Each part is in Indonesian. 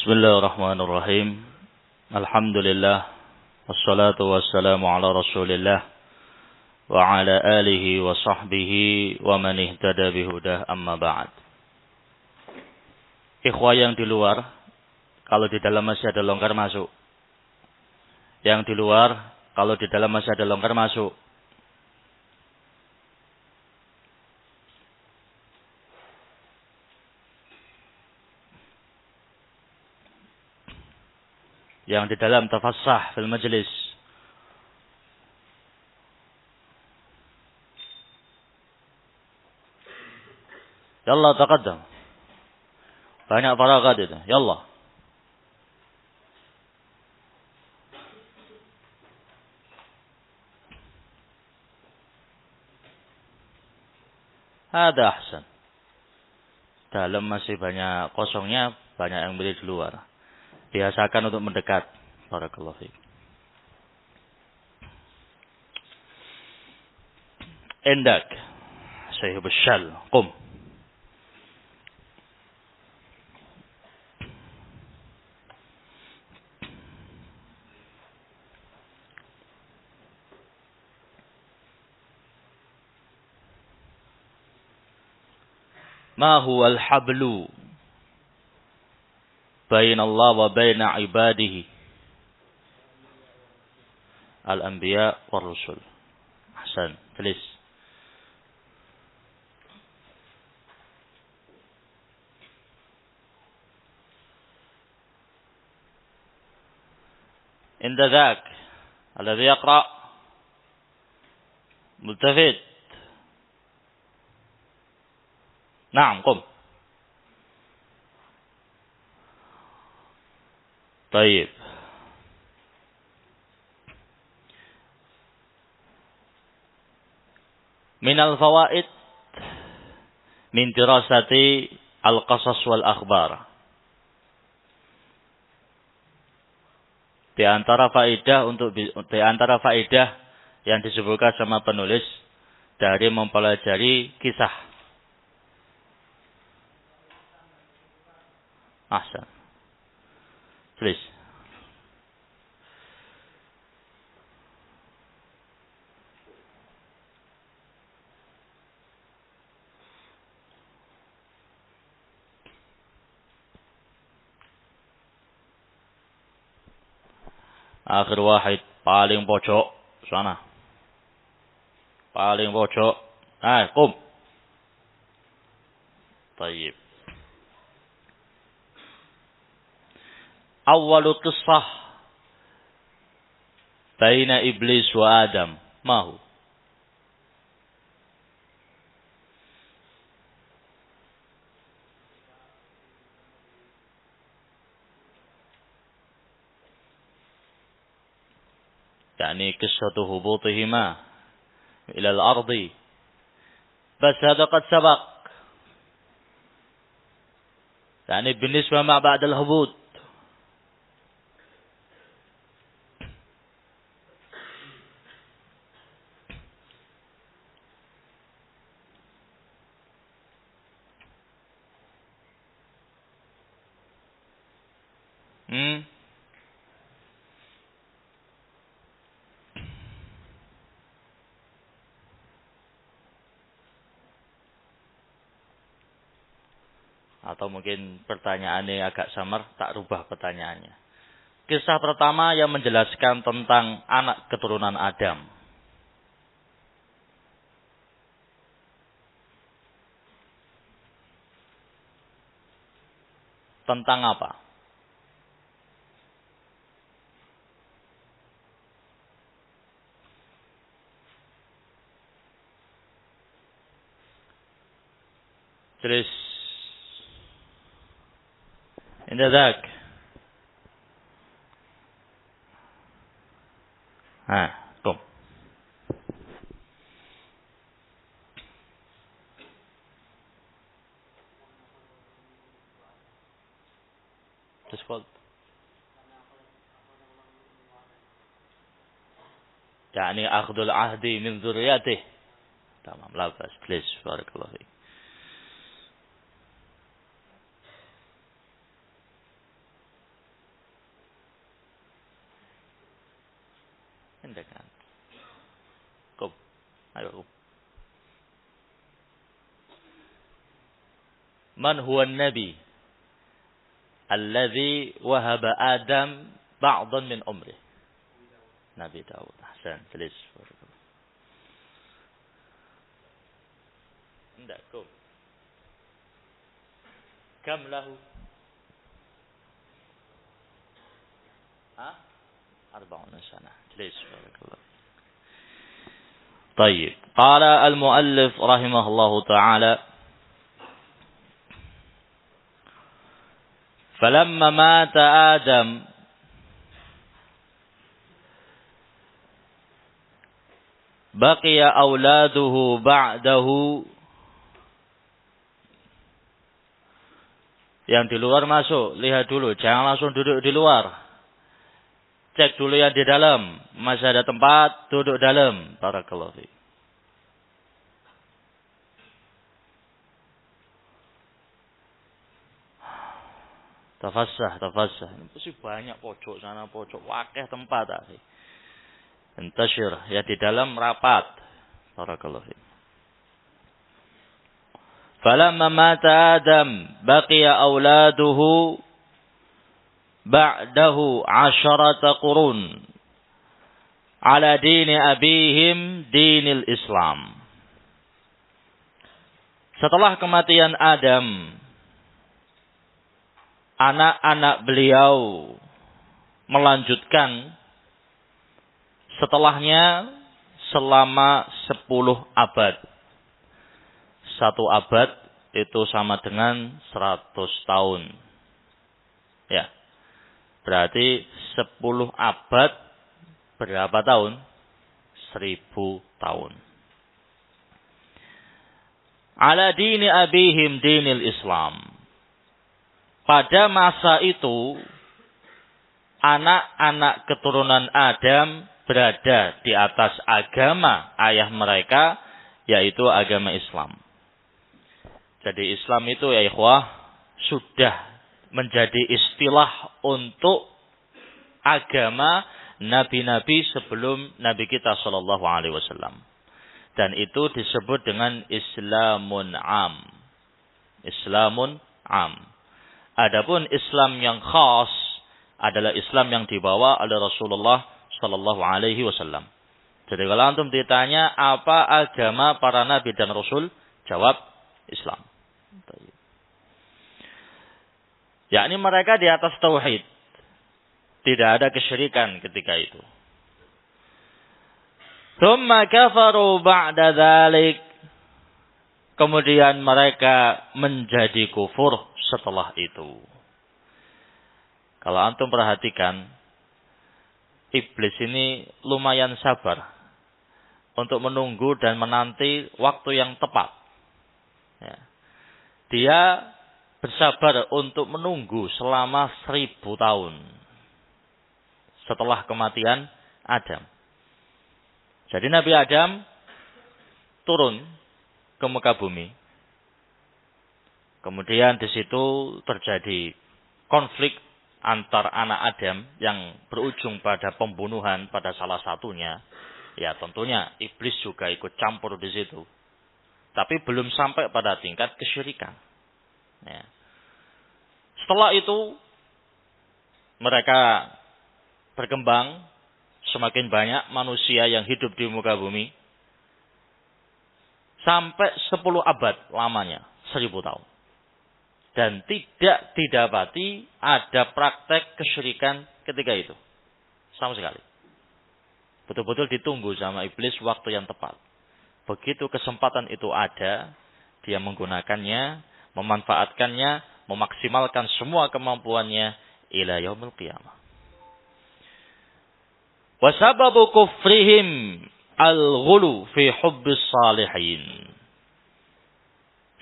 Bismillahirrahmanirrahim. Alhamdulillah. Wassalatu wassalamu ala rasulillah. Wa ala alihi wa sahbihi wa man ihtada bihudah amma ba'd. Ikhwah yang di luar, kalau di dalam masih ada longgar masuk. Yang di luar, kalau di dalam masih ada longgar masuk. Yang di dalam tafassah fil majlis. Yallah taqaddam. Banyak faragat itu. Yallah. Ada ahsan. Dalam masih banyak kosongnya, banyak yang beli di luar. Biasakan untuk mendekat. Barakallahu fiik. Indak. Sahib syal. Qum. Ma huwa al-hablu bain Allah wa bain ibadihi al-anbiya wa rusul. Ahsan, tulis. Inda dhak alladhi yaqra multafit. Naam, qum. طيب. من الفوائد من دراسة القصص والأخبار. Di antara faedah yang disebutkan sama penulis dari mempelajari kisah. Ahsan. Please. Akhir wahid, paling pojok sana. Paling pojok. Qum. Tayyib. Awwalu qissah baina iblis wa Adam. Ma hu? يعني قصة هبوطهما إلى الأرض بس هذا قد سبق يعني بالنسبة ما بعد الهبوط Atau mungkin pertanyaannya agak samar, tak rubah pertanyaannya. Kisah pertama yang menjelaskan tentang anak keturunan Adam. Tentang apa? Tulis. Indah dak. Qum. تفضل. يعني أخذ العهد من ذريته. تمام، لا بأس. Please, بارك الله فيك. Ayo. Man huwa an-nabi alladhi wahaba Adam ba'dan min umri? Nabi Daud. Ahsan, tulis. Enggak, kam lahu? 40 سنة. tulis. Barakallah. طيب. قال المؤلف رحمه الله تعالى: فلما مات آدم بقي أولاده بعده. Yang di luar masuk, lihat dulu, jangan langsung duduk di luar. Cek dulu yang di dalam, masih ada tempat, duduk dalam. Barakallahu fiik. Tafassah. Ini pasti banyak pojok sana, pojok wakeh tempat tadi. Intashir, ya di dalam rapat. Barakallahu fiik. Falamma mata Adam baqiya auladuhu ba'dahu 'asharata qurun ala dini abihim dinil Islam. Setelah kematian Adam, anak-anak beliau melanjutkan setelahnya selama 10 abad. 1 abad itu sama dengan 100 tahun. Ya. Berarti 10 abad berapa tahun? 1000 tahun. Ala dini abihim dinil Islam. Pada masa itu, anak-anak keturunan Adam berada di atas agama ayah mereka, yaitu agama Islam. Jadi Islam itu ya ikhwah, sudah menjadi istilah untuk agama nabi-nabi sebelum Nabi kita sallallahu alaihi wasallam. Dan itu disebut dengan Islamun Am. Islamun Am. Adapun Islam yang khas adalah Islam yang dibawa oleh Rasulullah sallallahu alaihi wasallam. Jadi kalau antum ditanya apa agama para nabi dan rasul, jawab Islam. Yakni mereka di atas tauhid. Tidak ada kesyirikan ketika itu. Tsumma kafaru ba'da dzalik. Kemudian mereka menjadi kufur setelah itu. Kalau antum perhatikan, iblis ini lumayan sabar untuk menunggu dan menanti waktu yang tepat. Ya. Dia bersabar untuk menunggu selama 1000 tahun setelah kematian Adam. Jadi Nabi Adam turun ke muka bumi. Kemudian di situ terjadi konflik antar anak Adam yang berujung pada pembunuhan pada salah satunya. Ya tentunya iblis juga ikut campur di situ. Tapi belum sampai pada tingkat kesyirikan. Ya. Setelah itu mereka berkembang, semakin banyak manusia yang hidup di muka bumi. Sampai 10 abad lamanya, 1000 tahun. Dan tidak didapati ada praktek kesyirikan ketika itu. Sama sekali. Betul-betul ditunggu sama iblis waktu yang tepat. Begitu kesempatan itu ada, dia menggunakannya, memanfaatkannya, memaksimalkan semua kemampuannya ila yaumil qiyamah. Wa sababu kufrihim al-ghulu fi hubbis salihin.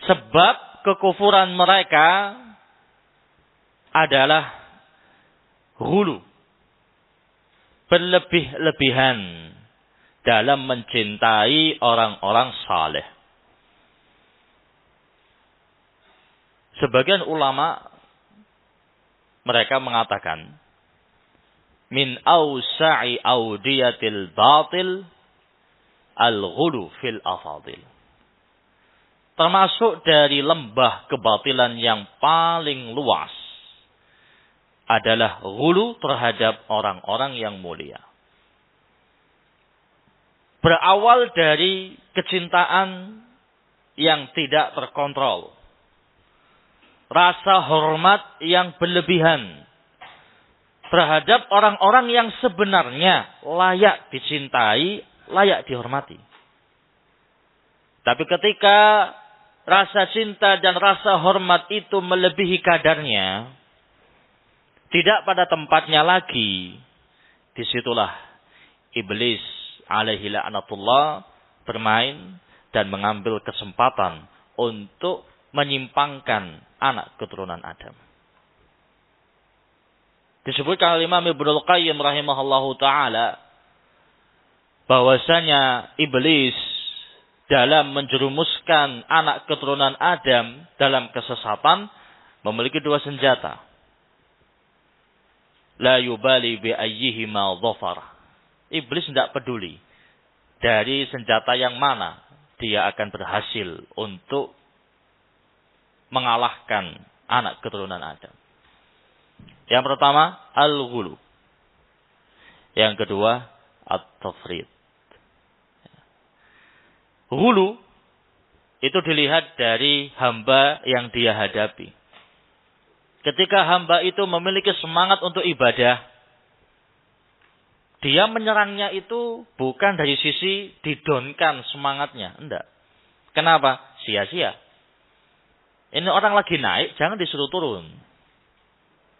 Sebab kekufuran mereka adalah ghulu, berlebih-lebihan dalam mencintai orang-orang saleh. Sebagian ulama mereka mengatakan min awsa'i audiyatil batil al-ghulu fil afadil. Termasuk dari lembah kebatilan yang paling luas adalah ghulu terhadap orang-orang yang mulia. Berawal dari kecintaan yang tidak terkontrol. Rasa hormat yang berlebihan terhadap orang-orang yang sebenarnya layak dicintai, layak dihormati. Tapi ketika rasa cinta dan rasa hormat itu melebihi kadarnya, tidak pada tempatnya lagi, disitulah iblis alaihi la'natullah bermain dan mengambil kesempatan untuk menyimpangkan anak keturunan Adam. Disebutkan oleh Imam Ibnul Qayyim rahimahullahu ta'ala bahwasanya iblis dalam menjerumuskan anak keturunan Adam dalam kesesatan memiliki dua senjata. La yubali bi ayyihima dhafar. Iblis tidak peduli dari senjata yang mana dia akan berhasil untuk mengalahkan anak keturunan Adam. Yang pertama, al-ghulu. Yang kedua, at-tafrid. Ghulu itu dilihat dari hamba yang dia hadapi. Ketika hamba itu memiliki semangat untuk ibadah, dia menyerangnya itu bukan dari sisi didonkan semangatnya. Enggak. Kenapa? Sia-sia. Ini orang lagi naik, jangan disuruh turun.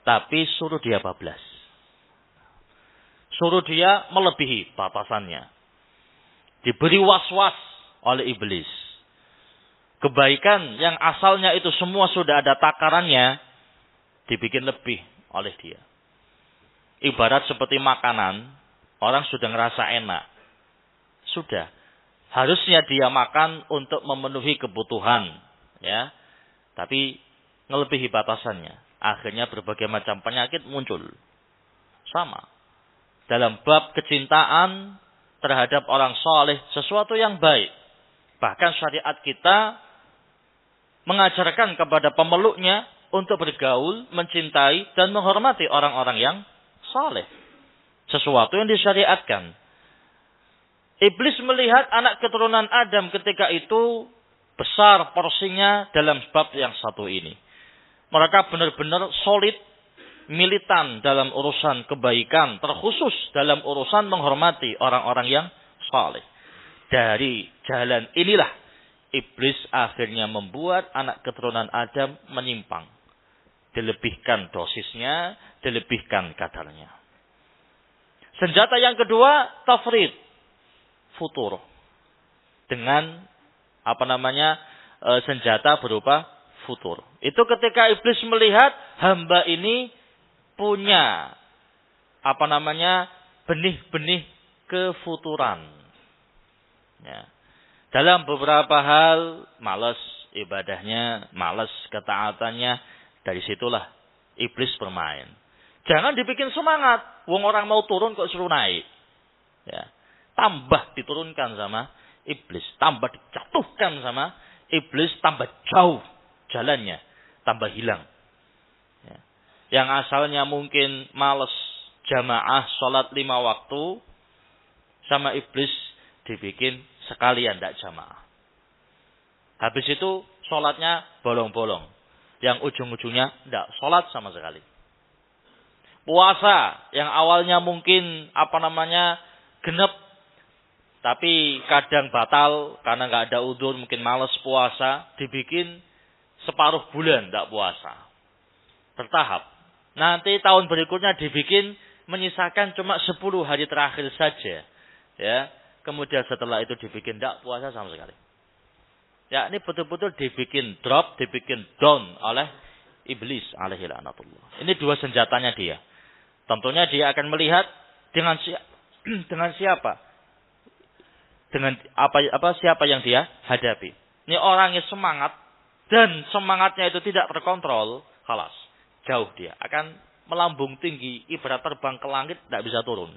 Tapi suruh dia bablas. Suruh dia melebihi batasannya. Diberi was-was oleh iblis. Kebaikan yang asalnya itu semua sudah ada takarannya, dibikin lebih oleh dia. Ibarat seperti makanan, orang sudah ngerasa enak. Sudah. Harusnya dia makan untuk memenuhi kebutuhan. Ya. Tapi ngelebihi batasannya. Akhirnya berbagai macam penyakit muncul. Sama. Dalam bab kecintaan terhadap orang soleh, sesuatu yang baik. Bahkan syariat kita mengajarkan kepada pemeluknya untuk bergaul, mencintai, dan menghormati orang-orang yang soleh. Sesuatu yang disyariatkan. Iblis melihat anak keturunan Adam ketika itu besar porsinya dalam bab yang satu ini. Mereka benar-benar solid, militan dalam urusan kebaikan, terkhusus dalam urusan menghormati orang-orang yang saleh. Dari jalan inilah iblis akhirnya membuat anak keturunan Adam menyimpang. Dilebihkan dosisnya, dilebihkan kadarnya. Senjata yang kedua, tafrid. Futur. Dengan senjata berupa futur. Itu ketika iblis melihat hamba ini punya benih-benih kefuturan. Ya. Dalam beberapa hal malas ibadahnya, malas ketaatannya, dari situlah iblis bermain. Jangan dibikin semangat. Wong orang mau turun kok suruh naik. Ya. Tambah diturunkan sama iblis. Tambah dijatuhkan sama iblis. Tambah jauh jalannya. Tambah hilang. Ya. Yang asalnya mungkin malas jamaah sholat 5 waktu. Sama iblis dibikin sekalian tidak jamaah. Habis itu sholatnya bolong-bolong. Yang ujung-ujungnya tidak sholat sama sekali. Puasa yang awalnya mungkin genep, tapi kadang batal karena nggak ada udzur, mungkin malas puasa, dibikin separuh bulan tidak puasa. Bertahap. Nanti tahun berikutnya dibikin menyisakan cuma 10 hari terakhir saja. Ya, kemudian setelah itu dibikin tidak puasa sama sekali. Ya, ini betul-betul dibikin drop, dibikin down oleh iblis alaihi la'natullah. Ini dua senjatanya dia. Tentunya dia akan melihat dengan siapa? Dengan siapa yang dia hadapi. Ini orang yang semangat dan semangatnya itu tidak terkontrol, khalas, jauh dia akan melambung tinggi, ibarat terbang ke langit tidak bisa turun.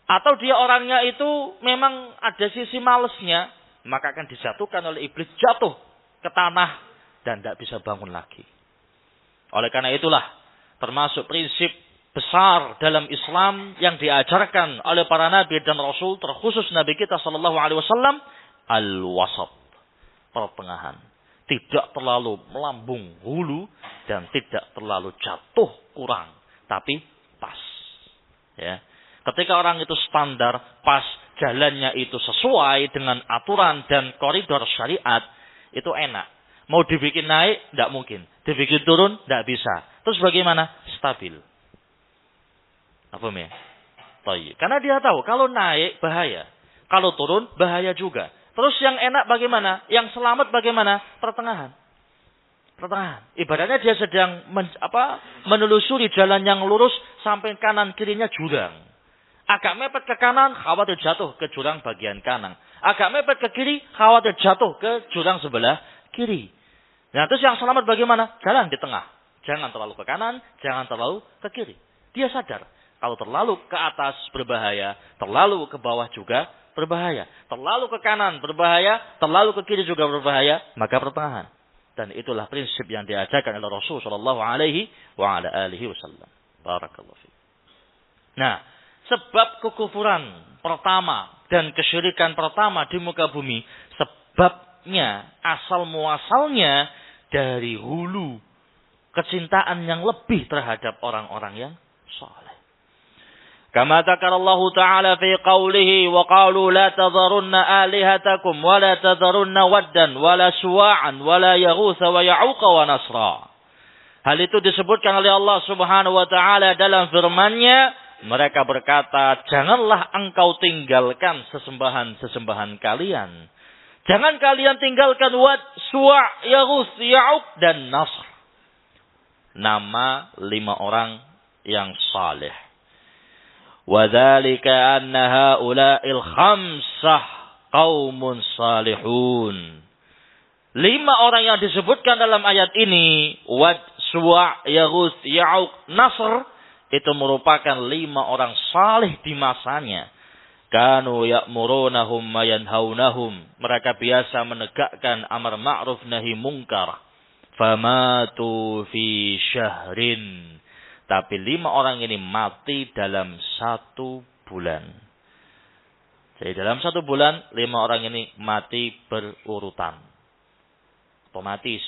Atau dia orangnya itu memang ada sisi malesnya, maka akan dijatuhkan oleh iblis, jatuh ke tanah dan tidak bisa bangun lagi. Oleh karena itulah termasuk prinsip besar dalam Islam yang diajarkan oleh para nabi dan rasul, terkhusus Nabi kita sallallahu alaihi wasallam, al-wasat, pertengahan. Tidak terlalu melambung hulu dan tidak terlalu jatuh kurang, tapi pas. Ya. Ketika orang itu standar, pas, jalannya itu sesuai dengan aturan dan koridor syariat, itu enak. Mau dibikin naik, tidak mungkin. Dibikin turun, tidak bisa. Terus bagaimana? Stabil. Apa ya? Karena dia tahu, kalau naik bahaya. Kalau turun, bahaya juga. Terus yang enak bagaimana? Yang selamat bagaimana? Pertengahan. Ibaratnya dia sedang menelusuri jalan yang lurus sampai kanan kirinya jurang. Agak mepet ke kanan, khawatir jatuh ke jurang bagian kanan. Agak mepet ke kiri, khawatir jatuh ke jurang sebelah kiri. Nah, terus yang selamat bagaimana? Jalan di tengah. Jangan terlalu ke kanan, jangan terlalu ke kiri. Dia sadar, kalau terlalu ke atas berbahaya, terlalu ke bawah juga berbahaya. Terlalu ke kanan berbahaya, terlalu ke kiri juga berbahaya, maka pertengahan. Dan itulah prinsip yang diajarkan oleh Rasul sallallahu alaihi wasallam. Barakallahu fiik. Nah, sebab kekufuran pertama dan kesyirikan pertama di muka bumi, sebabnya asal muasalnya dari hulu kecintaan yang lebih terhadap orang-orang yang saleh. Kama dzakarallahu ta'ala fi qawlihi wa qalu la tadharunna alihatakum wa la tadharunna waddan wa la suwa'an wa la yaghutsa wa ya'uqa wa nasra. Hal itu disebutkan oleh Allah Subhanahu wa taala dalam firman-Nya, mereka berkata, janganlah engkau tinggalkan sesembahan-sesembahan kalian. Jangan kalian tinggalkan Wad, Suwa', Yaghus, Ya'uq dan Nasr. Nama 5 orang yang saleh. وَذَلِكَ أَنَّ هَؤُلَاءِ الْخَمْسَةِ قَوْمٌ صَالِحُونَ. 5 orang yang disebutkan dalam ayat ini, Wad, Suwa', Yaghus, Ya'uq, Nasr, itu merupakan 5 orang saleh di masanya. Kanu ya'murunahum wa yanhaunahum. Mereka biasa menegakkan amar ma'ruf nahi mungkar. Famatu fi syahrin. Tapi 5 orang ini mati dalam 1 bulan. Jadi dalam 1 bulan, 5 orang ini mati berurutan. Otomatis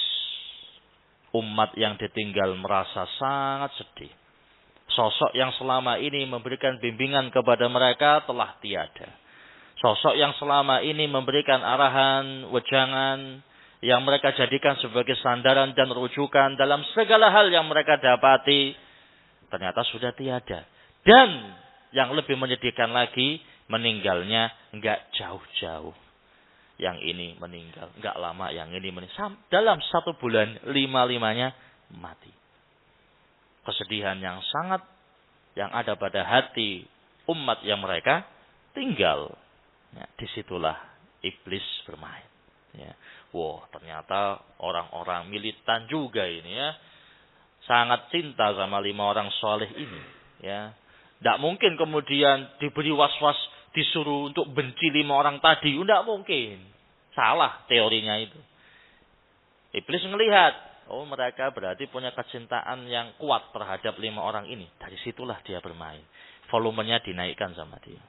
umat yang ditinggal merasa sangat sedih. Sosok yang selama ini memberikan bimbingan kepada mereka telah tiada. Sosok yang selama ini memberikan arahan, wejangan, yang mereka jadikan sebagai sandaran dan rujukan dalam segala hal yang mereka dapati, ternyata sudah tiada. Dan yang lebih menyedihkan lagi, meninggalnya enggak jauh-jauh. Yang ini meninggal, enggak lama yang ini meninggal. Dalam 1 bulan, 5-5-nya mati. Kesedihan yang sangat yang ada pada hati umat yang mereka tinggal. Ya, disitulah iblis bermain. Ya. Wow, ternyata orang-orang militan juga ini ya. Sangat cinta sama 5 orang soleh ini. Ya. Tidak mungkin kemudian diberi was-was, disuruh untuk benci 5 orang tadi. Tidak mungkin. Salah teorinya itu. Iblis melihat, oh mereka berarti punya kecintaan yang kuat terhadap 5 orang ini. Dari situlah dia bermain. Volumenya dinaikkan sama dia.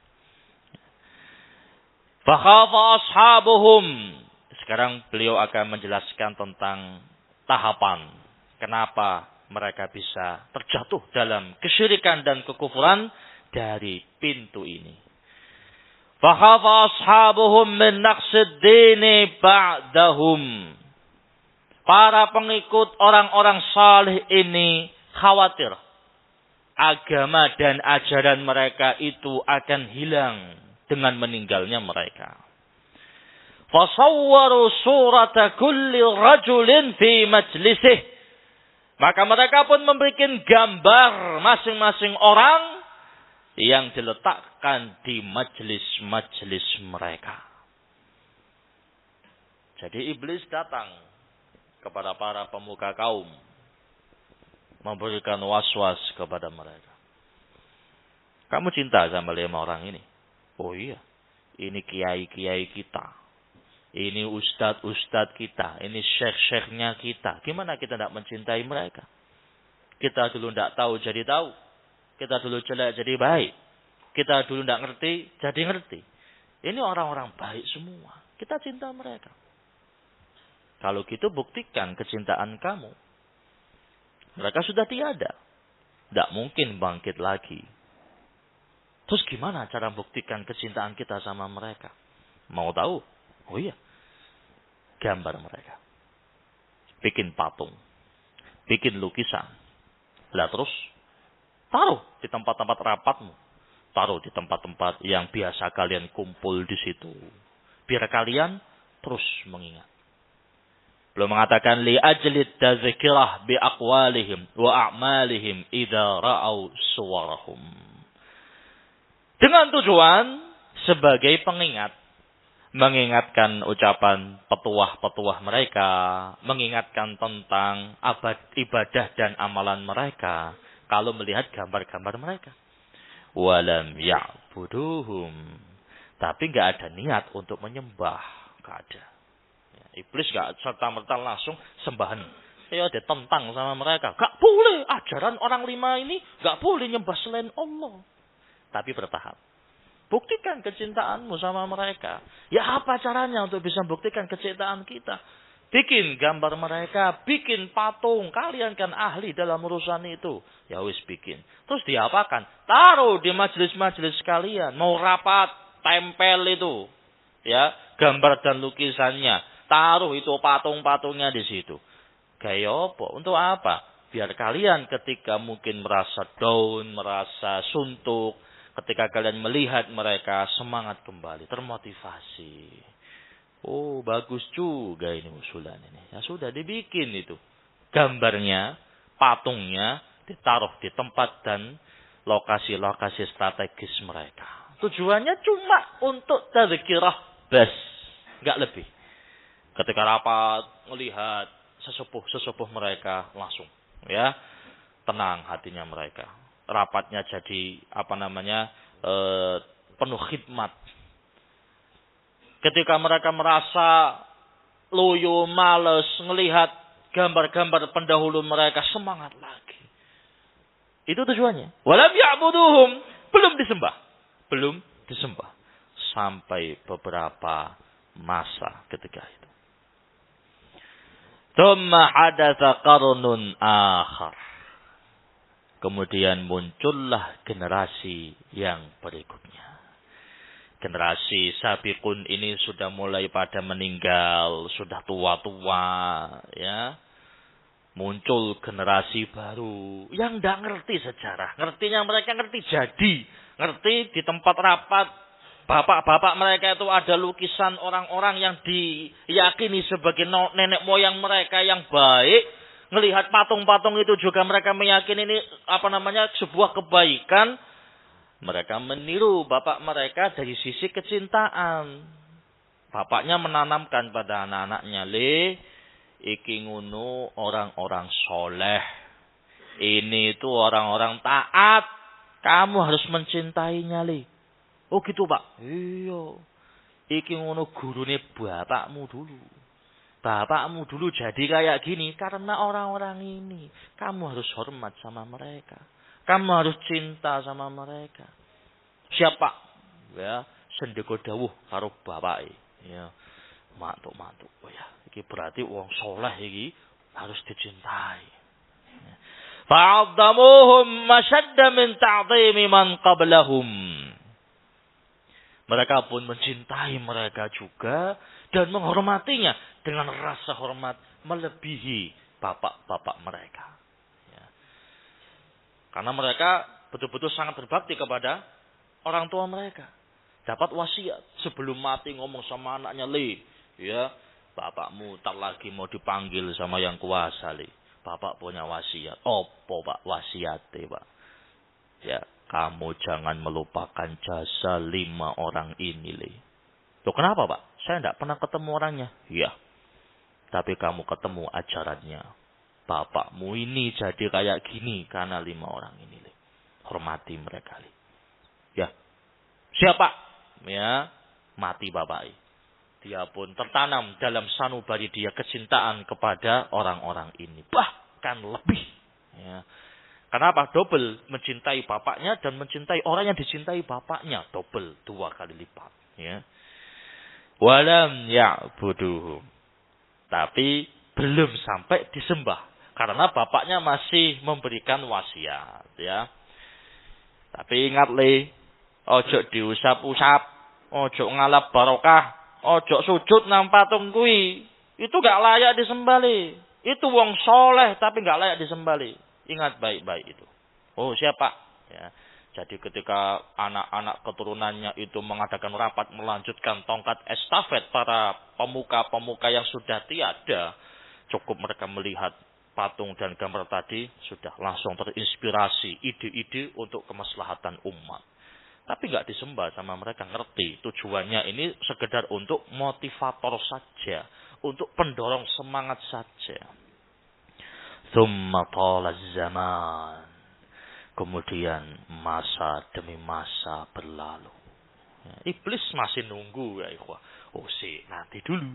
Fakhafa ashabuhum. Sekarang beliau akan menjelaskan tentang tahapan. Kenapa mereka bisa terjatuh dalam kesyirikan dan kekufuran dari pintu ini. Fakhafa ashabuhum min naqsid dini ba'dahum. Para pengikut orang-orang saleh ini khawatir agama dan ajaran mereka itu akan hilang dengan meninggalnya mereka. Fasawwaru surata kulli rajulin fi majlisih. Maka mereka pun membuat gambar masing-masing orang yang diletakkan di majlis-majlis mereka. Jadi iblis datang kepada para pemuka kaum, memberikan was-was kepada mereka. Kamu cinta sama 5 orang ini? Oh iya. Ini kiai-kiai kita. Ini ustadz-ustadz kita. Ini syekh-syekhnya kita. Gimana kita tidak mencintai mereka? Kita dulu tidak tahu jadi tahu. Kita dulu jelek jadi baik. Kita dulu tidak ngerti jadi ngerti. Ini orang-orang baik semua. Kita cinta mereka. Kalau gitu buktikan kecintaan kamu. Mereka sudah tiada. Tidak mungkin bangkit lagi. Terus gimana cara buktikan kecintaan kita sama mereka? Mau tahu? Oh iya. Gambar mereka. Bikin patung. Bikin lukisan. Lah terus taruh di tempat-tempat rapatmu. Taruh di tempat-tempat yang biasa kalian kumpul di situ. Biar kalian terus mengingat. Belum mengatakan li ajlid tazkirah bi aqwalihim wa a'malihim idza ra'au suwarahum. Dengan tujuan sebagai pengingat, mengingatkan ucapan petuah-petuah mereka, mengingatkan tentang ibadah dan amalan mereka kalau melihat gambar-gambar mereka. Walam ya'buduhum. Tapi enggak ada niat untuk menyembah, enggak ada. Iblis gak serta-merta langsung sembahan. Ya ditentang sama mereka. Gak boleh. Ajaran orang 5 ini gak boleh nyembah selain Allah. Tapi bertahap. Buktikan kecintaanmu sama mereka. Ya apa caranya untuk bisa buktikan kecintaan kita? Bikin gambar mereka. Bikin patung. Kalian kan ahli dalam urusan itu. Ya wis bikin. Terus diapakan? Taruh di majelis-majelis kalian. Mau rapat. Tempel itu. Ya. Gambar dan lukisannya. Taruh itu patung-patungnya di situ. Gaya apa? Untuk apa? Biar kalian ketika mungkin merasa down, merasa suntuk, ketika kalian melihat mereka semangat kembali, termotivasi. Oh, bagus juga ini usulan ini. Ya sudah dibikin itu. Gambarnya, patungnya ditaruh di tempat dan lokasi-lokasi strategis mereka. Tujuannya cuma untuk tazkirah bas, enggak lebih. Ketika rapat, melihat sesepuh mereka langsung. Ya, tenang hatinya mereka. Rapatnya jadi, penuh khidmat. Ketika mereka merasa loyo, males, melihat gambar-gambar pendahulu mereka, semangat lagi. Itu tujuannya. Walam ya'buduhum. Belum disembah. Sampai beberapa masa ketika itu. Tsumma hadatsa qarnun akhar. Kemudian muncullah generasi yang berikutnya. Generasi sabiqun ini sudah mulai pada meninggal, sudah tua-tua, ya. Muncul generasi baru yang enggak ngerti sejarah. Ngertinya mereka ngerti jadi, ngerti di tempat rapat. Bapak-bapak mereka itu ada lukisan orang-orang yang diyakini sebagai nenek moyang mereka yang baik. Ngelihat patung-patung itu juga mereka meyakini ini sebuah kebaikan. Mereka meniru bapak mereka dari sisi kecintaan. Bapaknya menanamkan pada anak-anaknya, iki ngunu orang-orang soleh. Ini itu orang-orang taat. Kamu harus mencintainya, Oh gitu Pak. Iya. Iki ngono gurune bapakmu dulu. Bapakmu dulu jadi kayak gini karena orang-orang ini. Kamu harus hormat sama mereka. Kamu harus cinta sama mereka. Siapa? Ya, sendeko dawuh karo bapake. Ya. Mantuk-mantuk. Oh ya, iki berarti wong soleh iki harus dicintai. Fa'adzamuhum masyadda min ta'zimi man qablahum. Mereka pun mencintai mereka juga dan menghormatinya dengan rasa hormat melebihi bapak-bapak mereka. Ya. Karena mereka betul-betul sangat berbakti kepada orang tua mereka. Dapat wasiat sebelum mati ngomong sama anaknya, ya, bapakmu tak lagi mau dipanggil sama yang kuasa, Bapak punya wasiat. Opo Pak wasiate, Pak? Ya. Kamu jangan melupakan jasa 5 orang ini, Loh kenapa Pak? Saya tidak pernah ketemu orangnya. Iya. Tapi kamu ketemu ajarannya. Bapakmu ini jadi kayak gini karena 5 orang ini, Hormati mereka, Siapa? Ya, mati bapak. Dia pun tertanam dalam sanubari dia kecintaan kepada orang-orang ini. Bahkan lebih. Ya. Kenapa? Double mencintai bapaknya dan mencintai orang yang dicintai bapaknya. Double, 2 kali lipat. Ya. Walam ya'buduhum. Tapi belum sampai disembah. Karena bapaknya masih memberikan wasiat. Ya. Tapi ingat ojo diusap-usap. Ojo ngalap barokah. Ojo sujud nang patung kui. Itu gak layak disembah. Itu wong soleh tapi gak layak disembah. Ingat baik-baik itu. Oh siapa? Ya. Jadi ketika anak-anak keturunannya itu mengadakan rapat melanjutkan tongkat estafet para pemuka-pemuka yang sudah tiada. Cukup mereka melihat patung dan gambar tadi sudah langsung terinspirasi ide-ide untuk kemaslahatan umat. Tapi nggak disembah sama mereka, ngerti tujuannya ini sekedar untuk motivator saja, untuk pendorong semangat saja. Tsumma tala zaman. Kemudian masa demi masa berlalu. Ya, iblis masih nunggu ya ikhwah. Oh nanti dulu.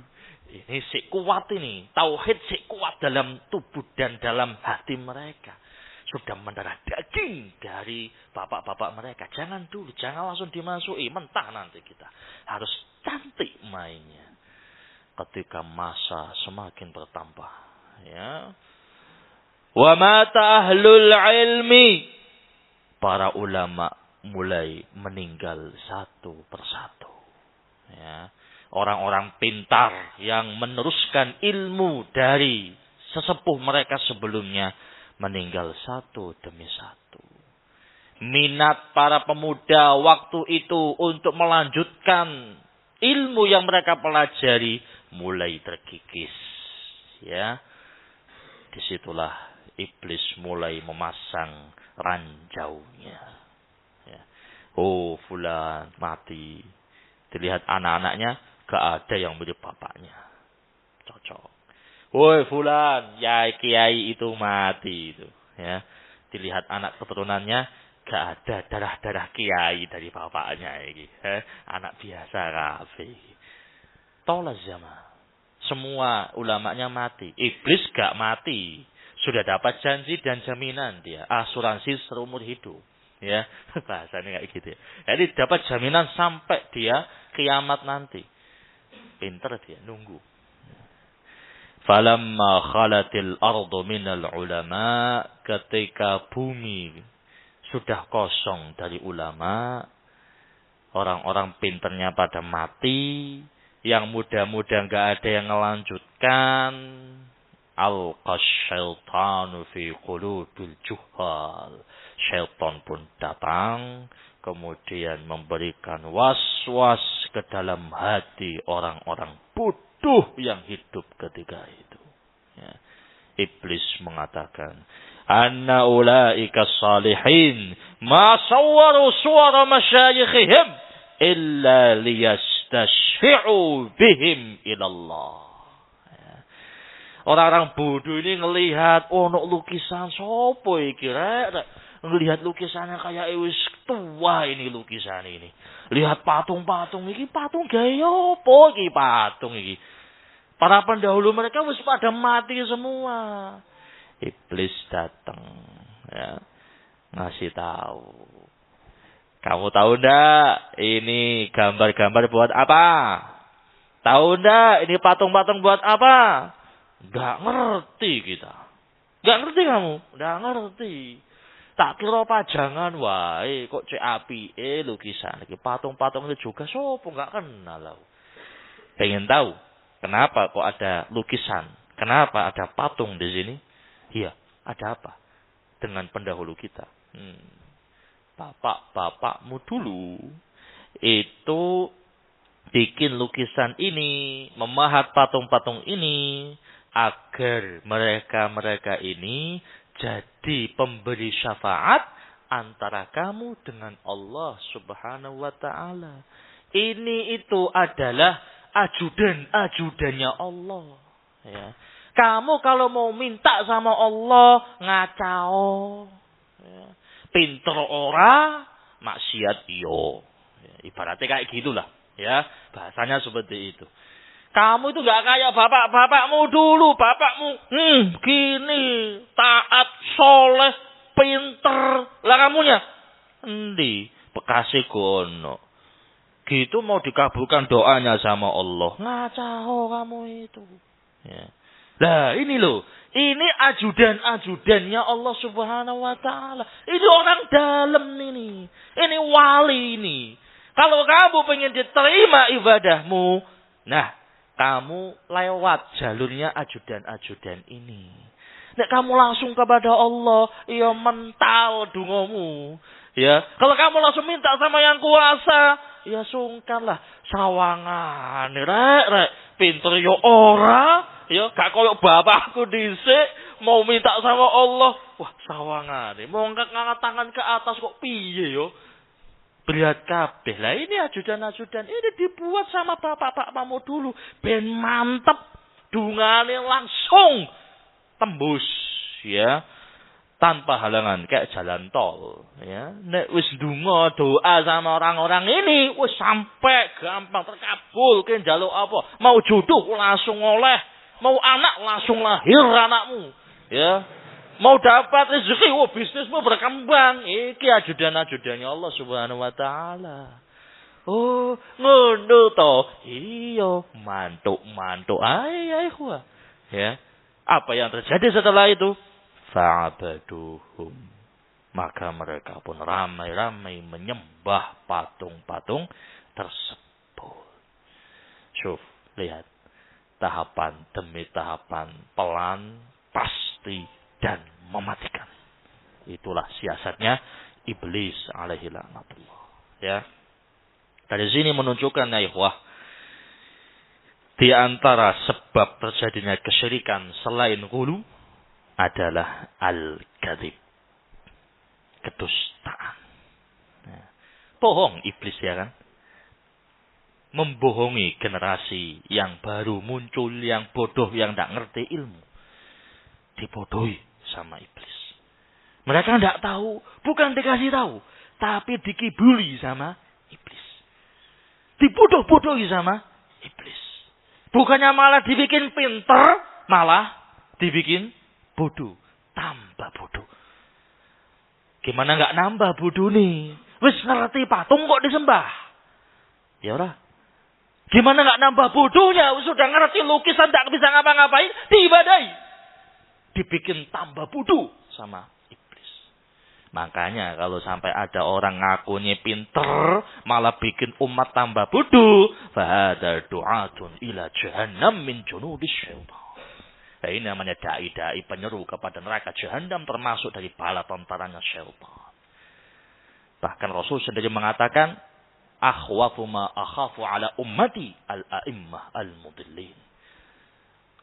Ini kuat ini. Tauhid kuat dalam tubuh dan dalam hati mereka. Sudah mendarah daging dari bapak-bapak mereka. Jangan dulu. Jangan langsung dimasuki. Mentah nanti kita. Harus cantik mainnya. Ketika masa semakin bertambah. Ya. Wa mata ahlul ilmi. Para ulama mulai meninggal satu persatu. Ya. Orang-orang pintar yang meneruskan ilmu dari sesepuh mereka sebelumnya meninggal satu demi satu. Minat para pemuda waktu itu untuk melanjutkan ilmu yang mereka pelajari mulai terkikis. Ya. Disitulah iblis mulai memasang ranjaunya. Ya. Oh fulan mati. Dilihat anak-anaknya gak ada yang mirip bapaknya. Cocok. Woi fulan, ya kiai itu mati itu. Ya. Dilihat anak keturunannya gak ada darah-darah kiai dari bapaknya ini. Anak biasa kabeh. Tolak zaman. Semua ulamanya mati. Iblis gak mati. Sudah dapat janji dan jaminan dia. Asuransi seumur hidup. Ya, bahasanya kayak gitu ya. Jadi dapat jaminan sampai dia kiamat nanti. Pinter dia, nunggu. Falamma khalatil ardu minal ulama. Ketika bumi sudah kosong dari ulama. Orang-orang pinternya pada mati. Yang muda-muda gak ada yang melanjutkan. Al-qasyaitanu fi qulubil juhal. Syaitan pun datang. Kemudian memberikan was-was ke dalam hati orang-orang bodoh yang hidup ketika itu. Ya. Iblis mengatakan. Anna ulaika salihin. Ma sawwaru suara masyayikhihim. Illa liyastashfi'u bihim ilallah. Orang-orang bodoh ini ngelihat ono lukisan sopo iki rek. Ngelihat lukisannya kayak wis tua ini lukisan ini. Lihat patung-patung iki patung gaya opo iki patung iki. Para pendahulu mereka wis pada mati semua. Iblis datang ya. Ngasih tahu. Kamu tahu ndak ini gambar-gambar buat apa? Tahu ndak ini patung-patung buat apa? Gak ngerti kita. Gak ngerti kamu? Gak ngerti. Tak kira pajangan wae kok cek api lukisan iki patung-patung itu juga sopo gak kenal aku. Pengen tahu kenapa kok ada lukisan? Kenapa ada patung di sini? Iya, ada apa dengan pendahulu kita? Bapak-bapakmu dulu itu bikin lukisan ini, memahat patung-patung ini agar mereka-mereka ini jadi pemberi syafaat antara kamu dengan Allah Subhanahu wa taala. Ini itu adalah ajudan-ajudannya Allah. Ya. Kamu kalau mau minta sama Allah ngacau. Ya. Pinter ora, maksiat iyo. Ya, ibaratnya kayak gitulah. Ya, bahasanya seperti itu. Kamu itu gak kayak bapakmu dulu. Bapakmu gini, taat, soleh, pinter. Lah kamunya endi bekasi gono. Gitu mau dikabulkan doanya sama Allah. Ngacau kamu itu. Ya. Lah ini loh. Ini ajudan-ajudannya Allah subhanahu wa ta'ala. Ini orang dalam ini. Ini wali ini. Kalau kamu pengen diterima ibadahmu. Nah, kamu lewat jalurnya ajudan-ajudan ini. Nek kamu langsung kepada Allah. Ya mental dungomu. Ya, kalau kamu langsung minta sama yang kuasa. Ya sungkanlah. Sawangan. Rek. Pinter yo ora. Ya, gak koyok bapakku dhisik mau minta sama Allah. Wah, sawangane. Mau ngangkat tangan ke atas kok piye yo? Berat kabeh. Lah ini ajudan-ajudan ini dibuat sama bapak-bapakmu dulu. Ben mantep. Dungane langsung tembus ya. Tanpa halangan kayak jalan tol ya. Nek wis ndonga doa sama orang-orang ini wis sampai gampang terkabul. Ki njaluk apa? Mau jodoh langsung oleh. Mau anak langsung lahir anakmu. Ya. Mau dapat rezeki, bisnismu berkembang. Iki ajudan-ajudannya Allah Subhanahu wa taala. Oh, ngono to. Iya, mantuk-mantuk. Ai kuwi. Ya. Apa yang terjadi setelah itu? Fa'abaduhum. Maka mereka pun ramai-ramai menyembah patung-patung tersebut. Syuf, lihat. Tahapan demi tahapan, pelan, pasti, dan mematikan. Itulah siasatnya iblis alaihi laknatullah. Ya. Dari sini menunjukkan ya ikhwah, di antara sebab terjadinya kesyirikan selain ghulu adalah al-kadzib. Kedustaan. Ya. Bohong iblis ya kan. Membohongi generasi yang baru muncul, yang bodoh, yang tidak ngerti ilmu. Dibodohi sama iblis. Mereka tidak tahu, bukan dikasih tahu, tapi dikibuli sama iblis. Dibodoh-bodohi sama iblis. Bukannya malah dibikin pinter, malah dibikin bodoh. Tambah bodoh. Gimana nggak nambah bodoh nih? Wis ngerti patung kok disembah. Ya udah. Gimana nggak nambah bodohnya? Sudah ngerti lukisan tak bisa ngapa-ngapain, diibadahi. Dibikin tambah bodoh sama iblis. Makanya kalau sampai ada orang ngakunya pinter, malah bikin umat tambah bodoh, fahadha du'atun ila jahannam min junudis syaitan. Nah, ini namanya dai-dai penyeru kepada neraka jahannam, termasuk dari bala tentaranya syaitan. Bahkan Rasul sendiri mengatakan, akhwafu ma akhafu ala ummati al-a'immah al-mudillin.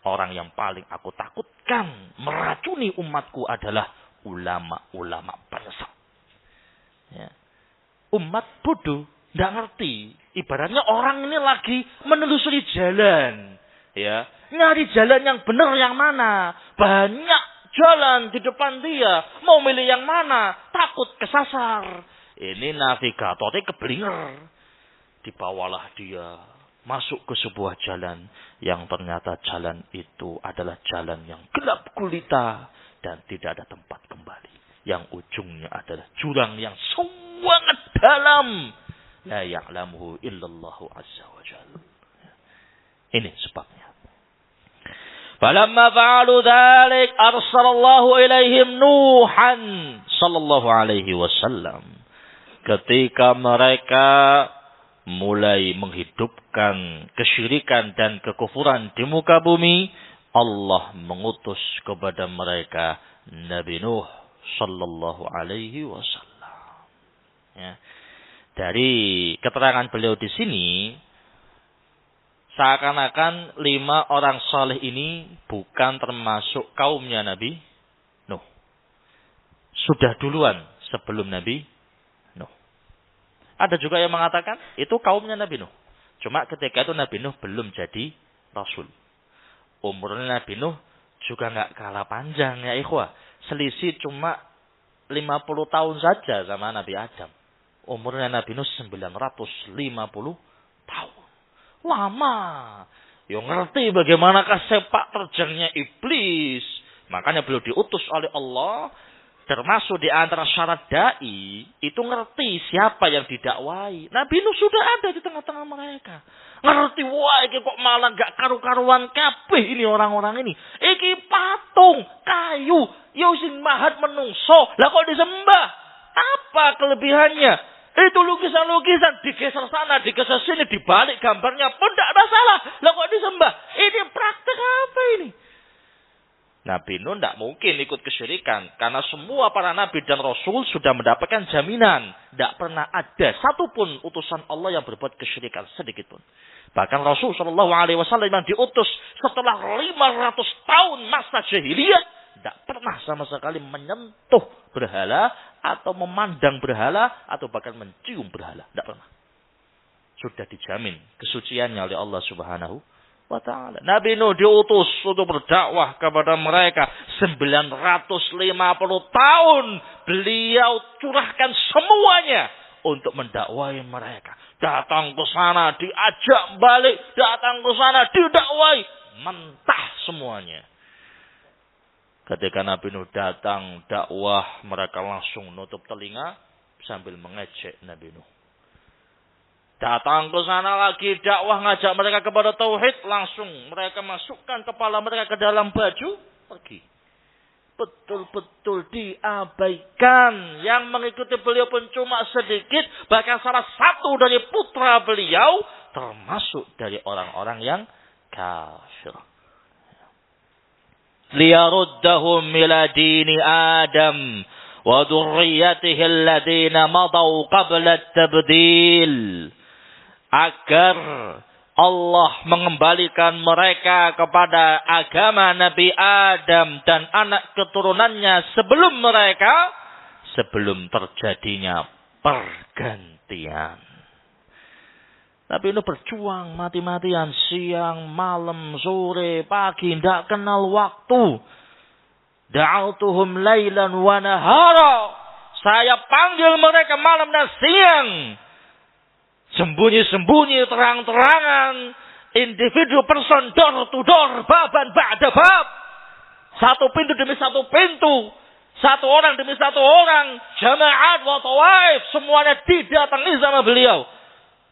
Orang yang paling aku takutkan meracuni umatku adalah ulama-ulama penyesat. Ya. Umat bodoh, tidak ngerti. Ibaratnya orang ini lagi menelusuri jalan. Ya. Nyari jalan yang benar yang mana. Banyak jalan di depan dia. Mau milih yang mana. Takut kesasar. Ini navigatornya keblinger. Dibawalah dia masuk ke sebuah jalan yang ternyata jalan itu adalah jalan yang gelap gulita dan tidak ada tempat kembali. Yang ujungnya adalah jurang yang sangat dalam. La ya'lamuhu illallahu azza wa jalla. Ini sebabnya. Falamma fa'alu dzalik arsalallahu ilaihim Nuhan sallallahu alaihi wasallam. Ketika mereka mulai menghidupkan kesyirikan dan kekufuran di muka bumi, Allah mengutus kepada mereka Nabi Nuh sallallahu alaihi wasallam. Ya. Dari keterangan beliau di sini, seakan-akan 5 orang saleh ini bukan termasuk kaumnya Nabi Nuh. Sudah duluan sebelum Nabi Nuh. Ada juga yang mengatakan itu kaumnya Nabi Nuh. Cuma ketika itu Nabi Nuh belum jadi Rasul. Umurnya Nabi Nuh juga nggak kalah panjang ya ikhwah. Selisih cuma 50 tahun saja sama Nabi Adam. Umurnya Nabi Nuh 950 tahun. Lama. Yang ngerti bagaimanakah sepak terjangnya iblis. Makanya beliau diutus oleh Allah. Termasuk di antara syarat da'i. Itu ngerti siapa yang didakwai. Nabi Nuh sudah ada di tengah-tengah mereka. Ngerti, wah ini kok malah gak karu-karuan kabeh ini orang-orang ini. Iki patung, kayu. Yosin mahat menungso. Lah kok disembah? Apa kelebihannya? Itu lukisan-lukisan digeser sana, digeser sini, dibalik gambarnya pun tidak ada salah. Lah kok disembah? Ini praktek apa ini? Nabi Nuh tidak mungkin ikut kesyirikan. Karena semua para nabi dan rasul sudah mendapatkan jaminan. Tidak pernah ada satupun utusan Allah yang berbuat kesyirikan sedikit pun. Bahkan Rasul SAW yang diutus setelah 500 tahun masa jahiliyah. Tidak pernah sama sekali menyentuh berhala atau memandang berhala atau bahkan mencium berhala. Tidak pernah. Sudah dijamin kesuciannya oleh Allah Subhanahu wa ta'ala. Nabi Nuh diutus untuk berdakwah kepada mereka 950 tahun. Beliau curahkan semuanya untuk mendakwai mereka. Datang ke sana, diajak balik. Datang ke sana, didakwai. Mentah semuanya. Ketika Nabi Nuh datang dakwah, mereka langsung nutup telinga sambil mengejek Nabi Nuh. Datang ke sana lagi dakwah, ngajak mereka kepada tauhid, langsung mereka masukkan kepala mereka ke dalam baju, pergi. Betul-betul diabaikan. Yang mengikuti beliau pun cuma sedikit, bahkan salah satu dari putra beliau termasuk dari orang-orang yang kafir. Liyaruddahum ila dini Adam wa dhurriyyatihi alladhina madaw qabla at-tabdil. Agar Allah mengembalikan mereka kepada agama Nabi Adam dan anak keturunannya sebelum terjadinya pergantian. Nabi Nuh berjuang mati-matian siang, malam, sore, pagi, tidak kenal waktu. Da'autuhum lailan wa nahara. Saya panggil mereka malam dan siang. Sembunyi-sembunyi, terang-terangan. Individu person, door to door, baban ba'da bab. Satu pintu demi satu pintu. Satu orang demi satu orang. Jama'at wa tawaif. Semuanya didatangi sama beliau.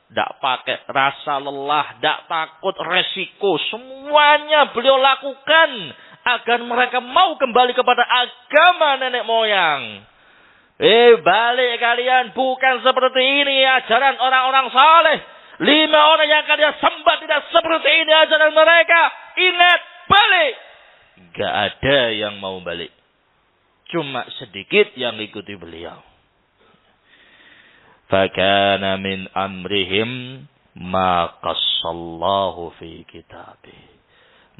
Tidak pakai rasa lelah, tidak takut resiko. Semuanya beliau lakukan agar mereka mau kembali kepada agama nenek moyang. Balik kalian, bukan seperti ini ajaran orang-orang saleh. 5 orang yang kalian sembah tidak seperti ini ajaran mereka. Ingat, balik. Gak ada yang mau balik. Cuma sedikit yang ikuti beliau. Fakana min amrihim ma qassallahu fi kitabih.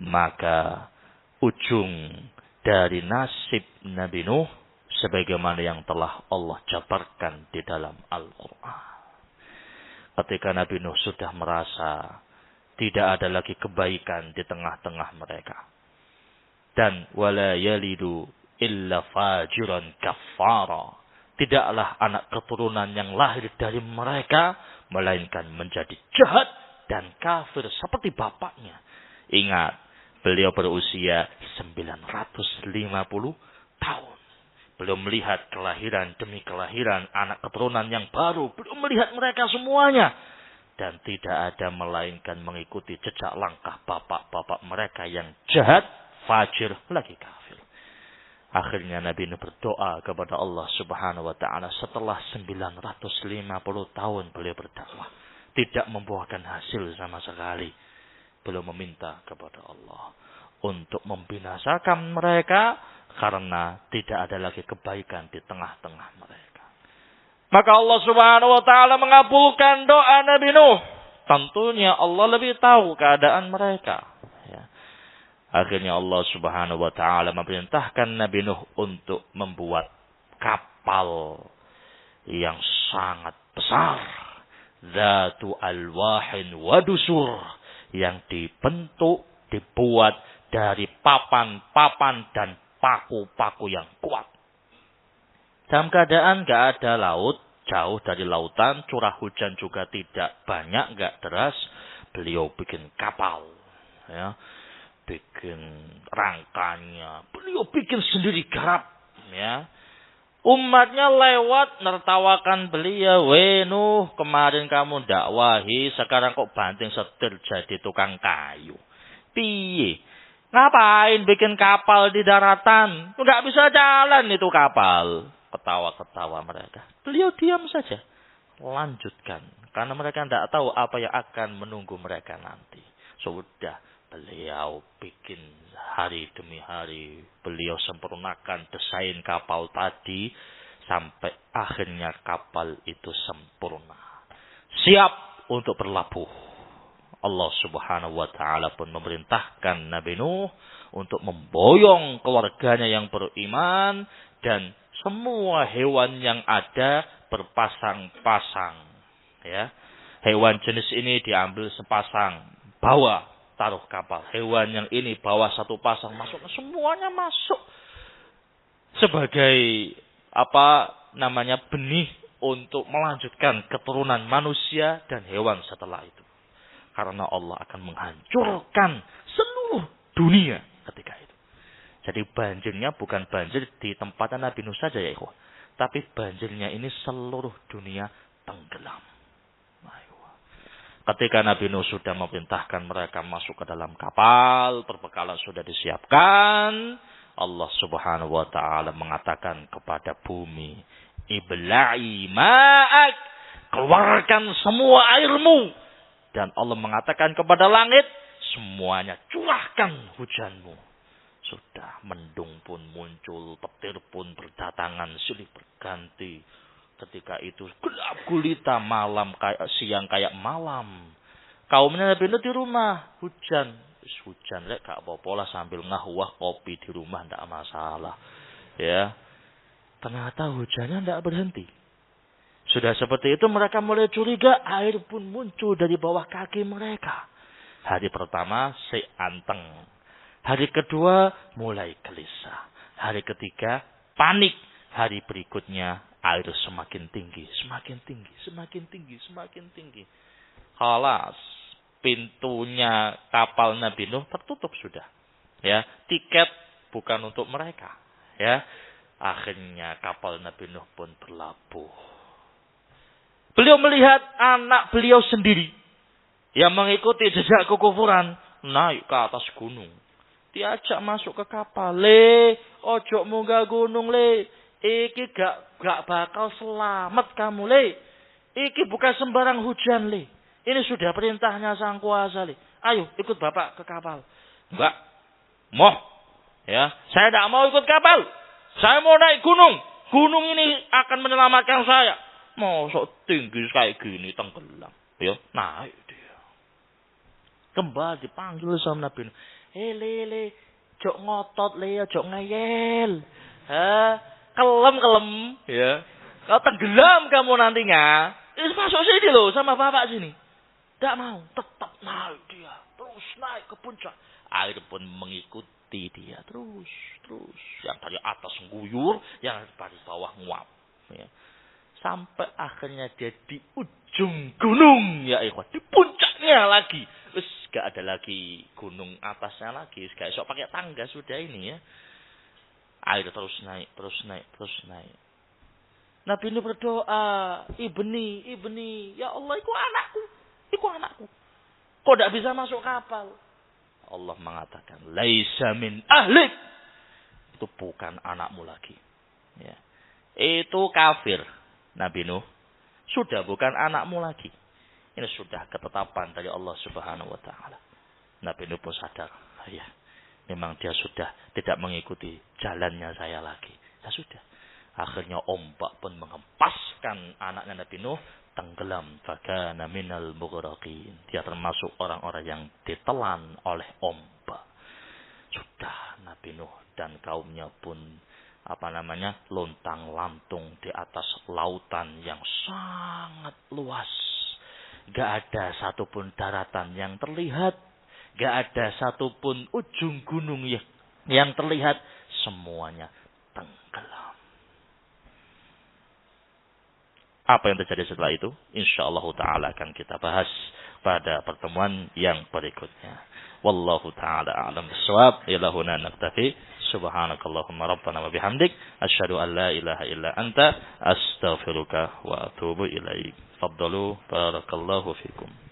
Maka ujung dari nasib Nabi Nuh sebagaimana yang telah Allah jabarkan di dalam Al-Quran. Ketika Nabi Nuh sudah merasa tidak ada lagi kebaikan di tengah-tengah mereka. Dan wala yalidu illa fajiran kafara. Tidaklah anak keturunan yang lahir dari mereka, melainkan menjadi jahat dan kafir seperti bapaknya. Ingat, beliau berusia 950 tahun. Beliau melihat kelahiran demi kelahiran anak keturunan yang baru. Beliau melihat mereka semuanya. Dan tidak ada melainkan mengikuti jejak langkah bapak-bapak mereka yang jahat, fajir, lagi kafir. Akhirnya Nabi Nuh berdoa kepada Allah Subhanahu wa ta'ala setelah 950 tahun beliau berdakwah. Tidak membuahkan hasil sama sekali. Beliau meminta kepada Allah untuk membinasakan mereka karena tidak ada lagi kebaikan di tengah-tengah mereka. Maka Allah Subhanahu wa ta'ala mengabulkan doa Nabi Nuh. Tentunya Allah lebih tahu keadaan mereka. Akhirnya Allah Subhanahu wa ta'ala memerintahkan Nabi Nuh untuk membuat kapal yang sangat besar. Dzatu alwahin wa dusur. Yang dibuat dari papan-papan dan paku-paku yang kuat. Dalam keadaan gak ada laut, jauh dari lautan, curah hujan juga tidak banyak, enggak deras. Beliau bikin kapal, ya, bikin rangkanya, beliau bikin sendiri garap, ya. Umatnya lewat nertawakan beliau, Nuh, kemarin kamu dakwahi, sekarang kok banting setir jadi tukang kayu. Piye? Ngapain bikin kapal di daratan? Enggak bisa jalan itu kapal. Ketawa-ketawa mereka. Beliau diam saja. Lanjutkan. Karena mereka tidak tahu apa yang akan menunggu mereka nanti. Sudah beliau bikin hari demi hari. Beliau sempurnakan desain kapal tadi. Sampai akhirnya kapal itu sempurna. Siap untuk berlabuh. Allah subhanahu wa ta'ala pun memerintahkan Nabi Nuh untuk memboyong keluarganya yang beriman. Dan semua hewan yang ada berpasang-pasang. Ya. Hewan jenis ini diambil sepasang. Bawa, taruh kapal. Hewan yang ini bawa satu pasang. Masuk, semuanya masuk. Sebagai benih untuk melanjutkan keturunan manusia dan hewan setelah itu. Karena Allah akan menghancurkan seluruh dunia ketika itu. Jadi banjirnya bukan banjir di tempatnya Nabi Nuh saja ya ikhwah. Tapi banjirnya ini seluruh dunia tenggelam. Ketika Nabi Nuh sudah memerintahkan mereka masuk ke dalam kapal, perbekalan sudah disiapkan. Allah subhanahu wa ta'ala mengatakan kepada bumi, ibla'i ma'ak, keluarkan semua airmu. Dan Allah mengatakan kepada langit, semuanya curahkan hujanmu. Sudah mendung pun muncul, petir pun berdatangan, silih berganti. Ketika itu gelap gulita, malam kayak siang kayak malam. Kaumnya Nabi Nuh di rumah, hujan. Hujan, gak apa-apa lah sambil ngahwah kopi di rumah, tidak masalah. Ya, ternyata hujannya tidak berhenti. Sudah seperti itu mereka mulai curiga, air pun muncul dari bawah kaki mereka. Hari pertama seanteng. Hari kedua mulai gelisah. Hari ketiga panik. Hari berikutnya air semakin tinggi, semakin tinggi, semakin tinggi, semakin tinggi. Halas, pintunya kapal Nabi Nuh tertutup sudah. Ya, tiket bukan untuk mereka. Ya, akhirnya kapal Nabi Nuh pun berlabuh. Beliau melihat anak beliau sendiri yang mengikuti jejak kekufuran naik ke atas gunung. Diajak masuk ke kapal. Ojo munggah gunung Iki gak bakal selamat kamu Iki bukan sembarang hujan Ini sudah perintahnya sang kuasa Ayo ikut bapak ke kapal. Enggak. Ya, saya tidak mau ikut kapal. Saya mau naik gunung. Gunung ini akan menyelamatkan saya. Mosok tinggi kayak gini tenggelam. Ya, naik dia. Kembali dipanggil sama Nabi Nuh. Jok ngotot jok ngeyel. Kelem. Ya. Kalau tenggelam kamu nantinya. Masuk sini loh sama bapak sini. Tidak mau. Tetap naik dia. Terus naik ke puncak. Air pun mengikuti dia. Terus. Yang dari atas mengguyur. Yang dari bawah nguap. Ya. Sampai akhirnya dia di ujung gunung. Ya ikhwan. Di puncaknya lagi. Terus gak ada lagi gunung atasnya lagi. Gak esok pakai tangga sudah ini ya. Air terus naik. Nabi Nuh berdoa. Ibni. Ya Allah, itu anakku. Kok gak bisa masuk kapal? Allah mengatakan. Laisa min ahlik. Itu bukan anakmu lagi. Ya. Itu kafir. Nabi Nuh sudah bukan anakmu lagi. Ini sudah ketetapan dari Allah Subhanahu wa taala. Nabi Nuh pun sadar, ya, memang dia sudah tidak mengikuti jalannya saya lagi. Ya sudah. Akhirnya ombak pun menghempaskan anaknya Nabi Nuh tenggelam. Fakana minal mughraqin. Dia termasuk orang-orang yang ditelan oleh ombak. Sudah Nabi Nuh dan kaumnya pun lontang-lantung di atas lautan yang sangat luas. Gak ada satupun daratan yang terlihat. Gak ada satupun ujung gunung yang terlihat. Semuanya tenggelam. Apa yang terjadi setelah itu? Insyaallah ta'ala akan kita bahas pada pertemuan yang berikutnya. Wallahu ta'ala a'lam bissawab. Ila huna naktafi. Subhanakallahumma rabbana wa bihamdik. Asyhadu an la ilaha illa anta. Astaghfiruka wa atubu ilaik. Faddalu. Barakallahu fikum.